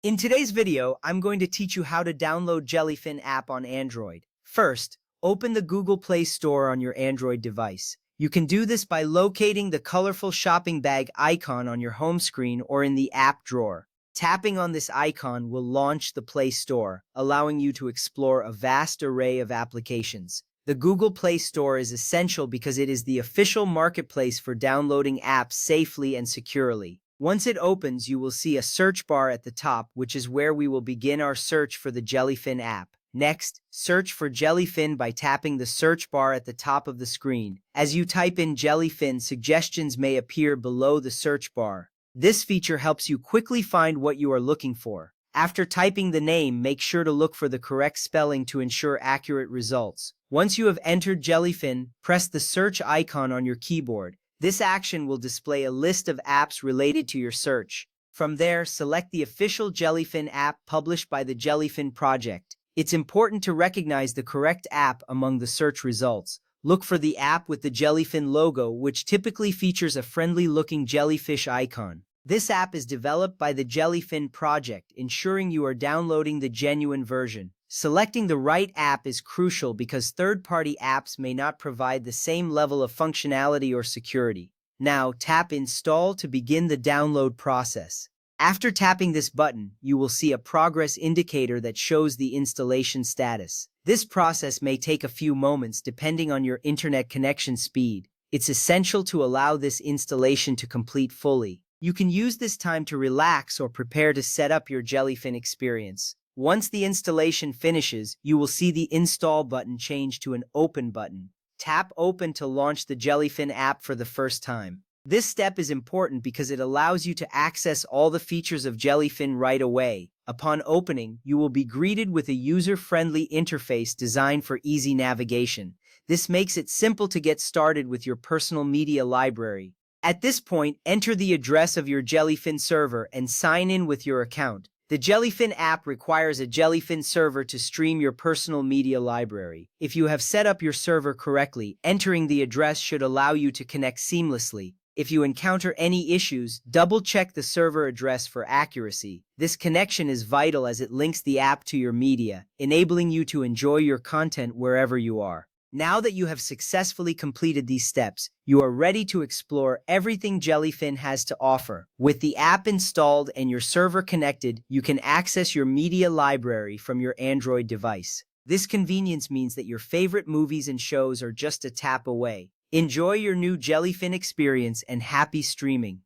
In today's video, I'm going to teach you how to download Jellyfin app on Android. First, open the Google Play Store on your Android device. You can do this by locating the colorful shopping bag icon on your home screen or in the app drawer. Tapping on this icon will launch the Play Store, allowing you to explore a vast array of applications. The Google Play Store is essential because it is the official marketplace for downloading apps safely and securely. Once it opens, you will see a search bar at the top, which is where we will begin our search for the Jellyfin app. Next, search for Jellyfin by tapping the search bar at the top of the screen. As you type in Jellyfin, suggestions may appear below the search bar. This feature helps you quickly find what you are looking for. After typing the name, make sure to look for the correct spelling to ensure accurate results. Once you have entered Jellyfin, press the search icon on your keyboard. This action will display a list of apps related to your search. From there, select the official Jellyfin app published by the Jellyfin project. It's important to recognize the correct app among the search results. Look for the app with the Jellyfin logo, which typically features a friendly-looking jellyfish icon. This app is developed by the Jellyfin project, ensuring you are downloading the genuine version. Selecting the right app is crucial because third-party apps may not provide the same level of functionality or security. Now, tap Install to begin the download process. After tapping this button, you will see a progress indicator that shows the installation status. This process may take a few moments depending on your internet connection speed. It's essential to allow this installation to complete fully. You can use this time to relax or prepare to set up your Jellyfin experience. Once the installation finishes, you will see the Install button change to an Open button. Tap Open to launch the Jellyfin app for the first time. This step is important because it allows you to access all the features of Jellyfin right away. Upon opening, you will be greeted with a user-friendly interface designed for easy navigation. This makes it simple to get started with your personal media library. At this point, enter the address of your Jellyfin server and sign in with your account. The Jellyfin app requires a Jellyfin server to stream your personal media library. If you have set up your server correctly, entering the address should allow you to connect seamlessly. If you encounter any issues, double-check the server address for accuracy. This connection is vital as it links the app to your media, enabling you to enjoy your content wherever you are. Now that you have successfully completed these steps, you are ready to explore everything Jellyfin has to offer. With the app installed and your server connected, you can access your media library from your Android device. This convenience means that your favorite movies and shows are just a tap away. Enjoy your new Jellyfin experience and happy streaming!